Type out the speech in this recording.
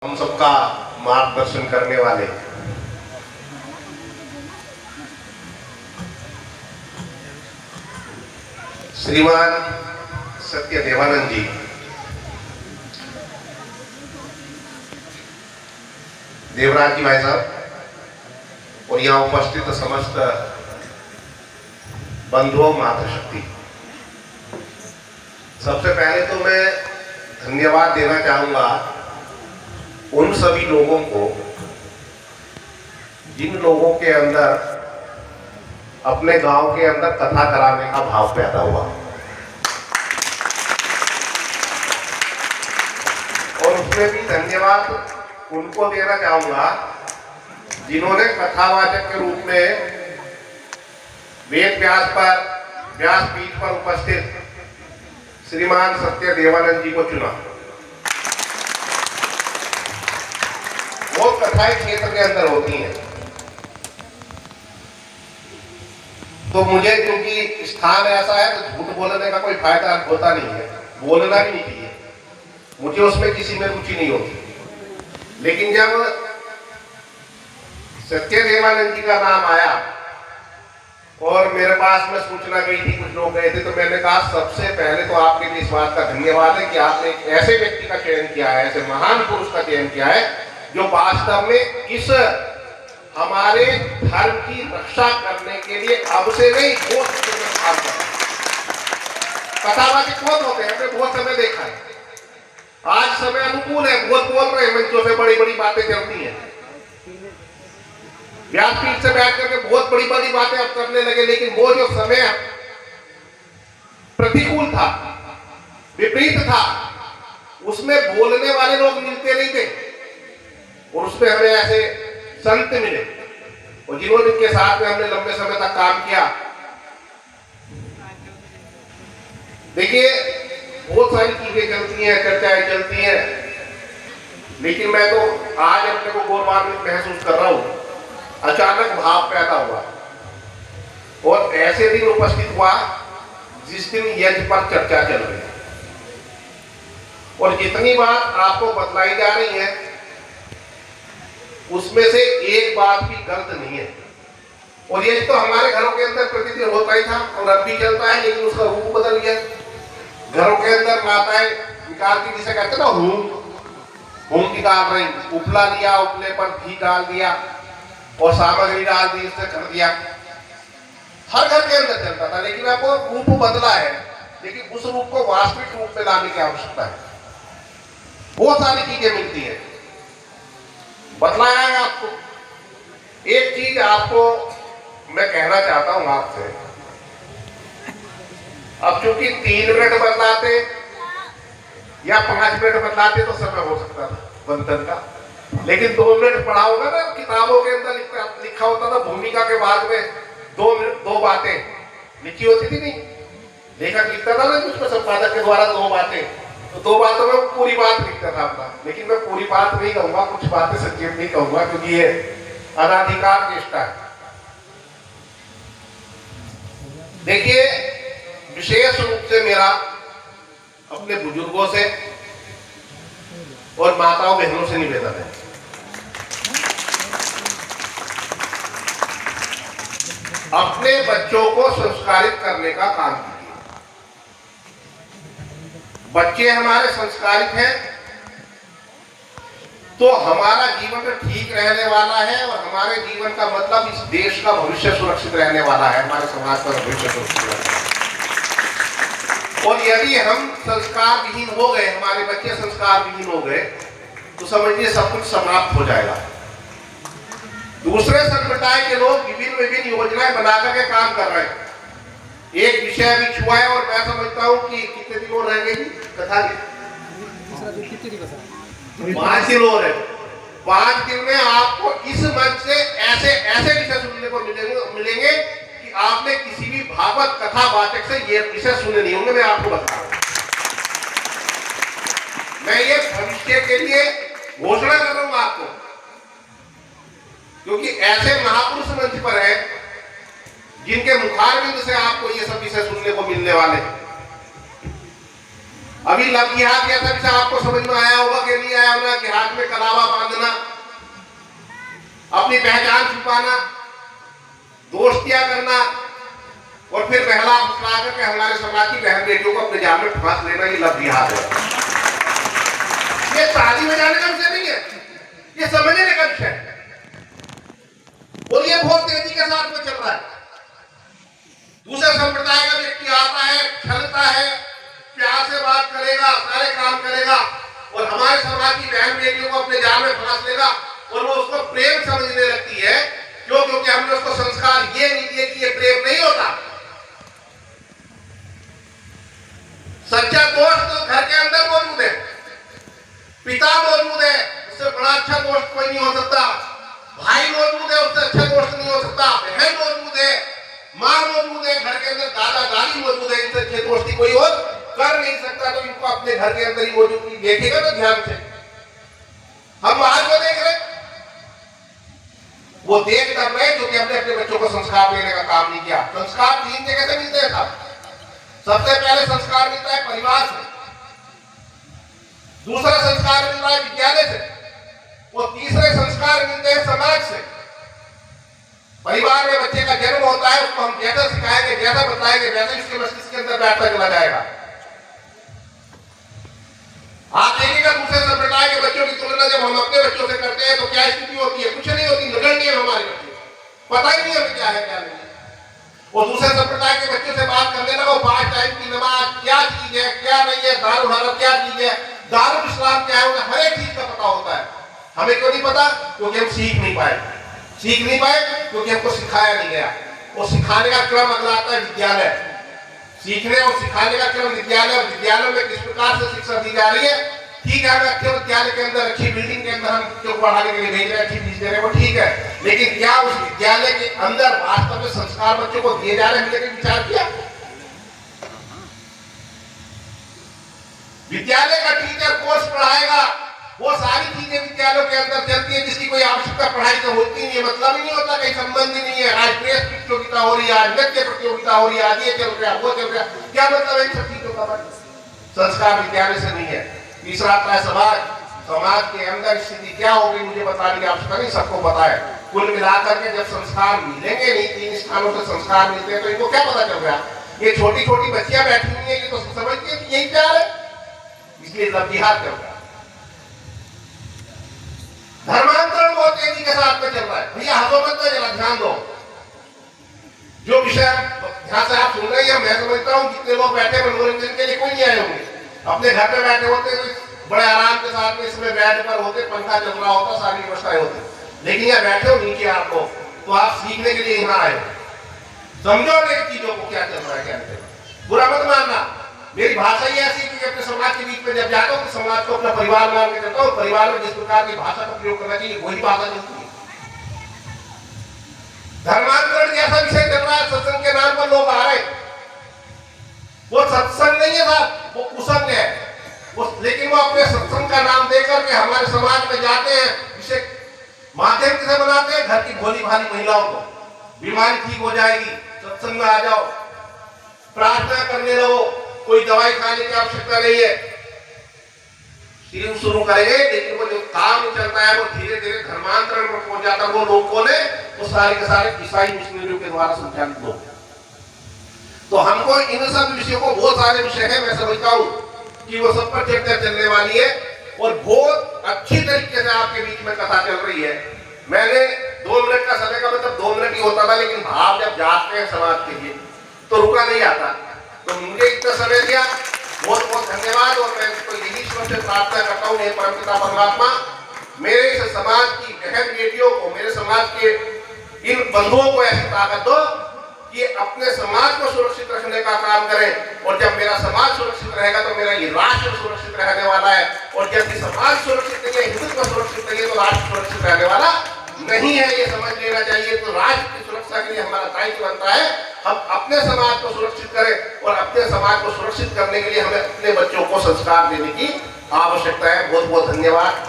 हम सबका मार्गदर्शन करने वाले श्रीमान सत्य देवानंद जी, देवराज जी भाई साहब और यहाँ उपस्थित समस्त बंधुओं मातृशक्ति, सबसे पहले तो मैं धन्यवाद देना चाहूंगा उन सभी लोगों को जिन लोगों के अंदर अपने गांव के अंदर कथा कराने का भाव पैदा हुआ और उसमें भी धन्यवाद उनको देना चाहूंगा जिन्होंने कथावाचक के रूप में वेद व्यासपीठ पर उपस्थित श्रीमान सत्य देवानंद जी को चुना। वो कथाएं क्षेत्र के अंदर होती हैं, तो मुझे क्योंकि स्थान ऐसा है तो झूठ बोलने का कोई फायदा होता नहीं है, बोलना भी नहीं चाहिए, मुझे उसमें किसी में रुचि नहीं होती। लेकिन जब सत्य देवानंद जी का नाम आया और मेरे पास में सूचना गई थी, कुछ लोग गए थे, तो मैंने कहा सबसे पहले तो आपके लिए इस बात का धन्यवाद है कि आपने एक ऐसे व्यक्ति का चयन किया है, ऐसे महान पुरुष का चयन किया है जो वास्तव में इस हमारे धर्म की रक्षा करने के लिए अब से नहीं बहुत काम कर रहे हैं। कथावाचक बहुत होते हैं, हमने बहुत समय देखा है, आज समय अनुकूल है, बहुत बोल रहे हैं, मंचों से बड़ी बड़ी बातें चलती हैं, व्यासपीठ से बैठ करके बहुत बड़ी बड़ी बातें अब करने लगे, लेकिन वो जो समय प्रतिकूल था, विपरीत था, उसमें बोलने वाले लोग मिलते नहीं थे और उसमें हमें ऐसे संत मिले और जिन्होंने के साथ में हमने लंबे समय तक काम किया। देखिए बहुत सारी चीजें चलती हैं, चर्चाएं चलती हैं, लेकिन मैं तो आज अपने को गौरवान्वित महसूस कर रहा हूं। अचानक भाव पैदा हुआ और ऐसे दिन उपस्थित हुआ जिस दिन यज्ञ पर चर्चा चल रही है और जितनी बात आपको बतलाई जा रही है उसमें से एक बात भी गलत नहीं है। और ये तो हमारे घरों के अंदर प्रतिदिन होता ही था और अब भी चलता है, लेकिन उसका रूप बदल गया। घरों के अंदर माताएं निकाल के, जिसे कहते ना होम निकाल रही, उपला लिया, उपले पर घी डाल दिया और सामग्री डाल दी, उससे कर दिया, हर घर के अंदर चलता था। लेकिन अब वो रूप बदला है, लेकिन उस रूप को वास्तविक रूप में लाने की आवश्यकता है। बहुत सारी चीजें मिलती है, बतलाया है आपको। एक चीज आपको मैं कहना चाहता हूं आपसे, अब चूंकि 3 मिनट बदलाते या 5 मिनट बदलाते तो समय हो सकता था बंधन का, लेकिन 2 मिनट पढ़ा होगा ना, किताबों के अंदर लिखा होता था, भूमिका के बाद में 2 बातें लिखी होती थी, नहीं लेखक लिखता था ना उसमें संपादक के द्वारा 2 बातें, तो 2 बातों में पूरी बात लिखता था अपना। लेकिन मैं पूरी बात नहीं कहूंगा, कुछ बातें संक्षेप नहीं कहूंगा क्योंकि ये अनाधिकार निष्ठा है। देखिए विशेष रूप से मेरा अपने बुजुर्गों से और माताओं बहनों से निवेदन है, अपने बच्चों को संस्कारित करने का काम कीजिए। बच्चे हमारे संस्कारित हैं तो हमारा जीवन ठीक रहने वाला है और हमारे जीवन का मतलब इस देश का भविष्य सुरक्षित रहने वाला है, हमारे समाज का भविष्य सुरक्षित रहने वाला है। और यदि हम संस्कार विहीन हो गए, हमारे बच्चे संस्कार विहीन हो गए, तो समझिए सब कुछ समाप्त हो जाएगा। दूसरे संप्रदाय के लोग विभिन्न योजनाएं बना करके काम कर रहे हैं। एक विषय अभी छुआ है और मैं समझता हूँ कि कितने दिन और रहेंगे कथा की, 5 दिन और है। 5 दिन में आपको इस मंच से ऐसे विषय सुनने को मिलेंगे कि आपने किसी भी भागवत कथावाचक से ये विषय सुने नहीं होंगे। मैं आपको बता रहा हूं, मैं ये भविष्य के लिए घोषणा कर रहा हूं आपको, क्योंकि ऐसे महापुरुष मंच पर है जिनके मुखारबिंद से आपको ये सब विषय सुनने को मिलने वाले हैं। अभी लव जिहाद जैसा विषय आपको समझ में आया होगा कि नहीं आया होगा कि हाथ में कलावा बांधना, अपनी पहचान छुपाना, दोस्तियां करना और फिर बहला फुसला करके हमारे समाज की बहन बेटियों को अपने जाल में फंस लेना, ये लव जिहाद है। ये शादी में जाने का विषय नहीं है, ये समझने का विषय है और ये बहुत तेजी के साथ में चल रहा है। दूसरे संप्रदाय का व्यक्ति आता है, छलता है, प्यार से बात करेगा, सारे काम करेगा और हमारे समाज की बहन बेटियों को अपने जाल में फंस लेगा और वो उसको प्रेम समझने लगती है। क्यों? क्योंकि हमने उसको संस्कार ये नहीं दिए कि ये प्रेम नहीं होता। सच्चा दोस्त तो घर के अंदर मौजूद है, पिता मौजूद है, उससे बड़ा अच्छा दोस्त कोई नहीं हो सकता। भाई मौजूद है, उससे अच्छा दोस्त नहीं हो सकता। बहन मौजूद है, माँ मौजूद है, घर के अंदर दादा दादी मौजूद है, इनसे अच्छी दोस्ती कोई और कर नहीं सकता। तो इनको अपने घर के अंदर ही मौजूद देखेगा तो ध्यान से। हम आज वो देख रहे, वो देख कर रहे जो कि हमने अपने बच्चों को संस्कार देने का काम नहीं किया। संस्कार 3 जगह से मिलते हैं साहब। सबसे पहले संस्कार मिलता है परिवार से, दूसरा संस्कार मिल रहा है विद्यालय से और तीसरे संस्कार मिलते हैं समाज से। परिवार में बच्चे का जन्म होता है, उसको हम जैसा सिखाएंगे, जैसा बताएंगे, वैसे उसके मस्तिष्क के अंदर बैठता चला जाएगा। आप देखिएगा दूसरे संप्रदाय के बच्चों की तुलना जब हम अपने बच्चों से करते हैं तो क्या स्थिति होती है? कुछ नहीं होती, नगण्य है हमारे बच्चे, पता ही नहीं हमें क्या है क्या नहीं। और दूसरे संप्रदाय के बच्चों से बात करने लगा, 5 टाइम की नमाज क्या चीज है, क्या नहीं है, दारुल हरम क्या चीज है, दारुल इस्लाम क्या है, उन्हें हर एक चीज का पता होता है। हमें क्यों नहीं पता? क्योंकि हम सीख नहीं पाए क्योंकि हमको सिखाया नहीं गया। और सिखाने का क्रम अगला आता है विद्यालय। सीखने और सिखाने का क्रम विद्यालय, और विद्यालय में किस प्रकार से शिक्षा दी जा रही है। ठीक है, हमें अच्छे विद्यालय के अंदर, अच्छी बिल्डिंग के अंदर हम बच्चों को पढ़ाने के लिए भेज रहे हैं, अच्छी फीस दे रहे हैं, वो ठीक है, लेकिन क्या उस विद्यालय के अंदर वास्तव में संस्कार बच्चों को दिए जा रहे हैं? हमने विचार किया? विद्यालय का टीचर कोर्स पढ़ाएगा, वो सारी चीजें विद्यालयों के अंदर चलती है जिसकी कोई आवश्यकता पढ़ाई से होती नहीं है, मतलब ही नहीं होता, कहीं संबंध ही नहीं है। आज प्रेस प्रतियोगिता हो रही है, आज नृत्य प्रतियोगिता हो रही है, आज ये चल रहा है, वो चल रहा है, क्या मतलब है इन सब चीजों का? संस्कार विद्यालय से नहीं है। तीसरा आता है समाज। समाज के अंदर स्थिति क्या होगी मुझे बताने की आवश्यकता नहीं, सबको पता है। कुल मिलाकर के जब संस्कार मिलेंगे नहीं, 3 स्थानों से संस्कार मिलते हैं, तो इनको क्या पता चल रहा है? ये छोटी छोटी बच्चियां बैठी हुई है, ये तो समझती है कि यही प्यार है, इसलिए लव जिहाद चल रहा है। धर्मांतरण बहुत तेजी के साथ में चल रहा है। भैया हंसो मत, जरा ध्यान दो। जो विषय ध्यान से आप सुन रहे हैं, मैं समझता हूँ जितने लोग बैठे मनोरंजन के लिए कोई नहीं आए होंगे, अपने घर पे बैठे होते, बड़े आराम के साथ में इसमें बेड पर होते, पंखा चल रहा होता, सारी व्यवस्थाएं होती, लेकिन यहाँ बैठे हो नीचे आप लोग, तो आप सीखने के लिए यहाँ आए हो। समझो एक चीजों को क्या चल रहा है, क्या नहीं। बुरा मत मानना, मेरी भाषा ही ऐसी कि अपने समाज के बीच में जब जाता हूँ तो समाज को अपना परिवार मान के चलता हूँ। परिवार में जिस प्रकार की भाषा का प्रयोग करना चाहिए वही भाषा चलती है। धर्मांतरण जैसा विषय चल रहा है, सत्संग के नाम पर लोग आ रहे, वो सत्संग नहीं है साहब, वो कुसंग है। लेकिन वो अपने सत्संग का नाम देकर के हमारे समाज में जाते हैं, इसे माध्यम से बनाते हैं घर की भोली भाली महिलाओं को, बीमारी ठीक हो जाएगी, सत्संग में आ जाओ, प्रार्थना करने लगो, कोई दवाई खाने की आवश्यकता नहीं है, शुरू करेंगे। लेकिन वो जो काम चलता है वो धीरे धीरे धर्मांतरण पर पहुंच जाता है। वो लोग कौन है? वो सारे के सारे ईसाई मिशनरियों के द्वारा संचालित लोग। तो हमको इन सब विषयों को, बहुत सारे विषय है, मैं समझता हूँ कि वो सब पर चर्चा चलने वाली है और बहुत अच्छी तरीके से आपके बीच में कथा चल रही है। मैंने 2 मिनट का समय का मतलब 2 मिनट ही होता था, लेकिन भाव जब जाते हैं समाज के लिए तो रुका नहीं आता। तो मुझे इतना समय दिया, बहुत बहुत धन्यवाद। और मैं इसको यही ईश्वर से प्रार्थना करता हूँ, हे परमपिता परमात्मा, मेरे इस समाज की बहन बेटियों को, मेरे समाज के इन बंधुओं को ऐसी ताकत दो कि अपने समाज को सुरक्षित रखने का काम करें। और जब मेरा समाज सुरक्षित रहेगा तो मेरा ये राष्ट्र सुरक्षित रहने वाला है। और जब ये समाज सुरक्षित नहीं है, हिंदुत्व सुरक्षित नहीं है, तो राष्ट्र सुरक्षित रहने वाला नहीं है, ये समझ लेना चाहिए। तो राष्ट्र की सुरक्षा के लिए हमारा दायित्व बनता है हम अपने समाज को सुरक्षित करें, और अपने समाज को सुरक्षित करने के लिए हमें अपने बच्चों को संस्कार देने की आवश्यकता है। बहुत बहुत धन्यवाद।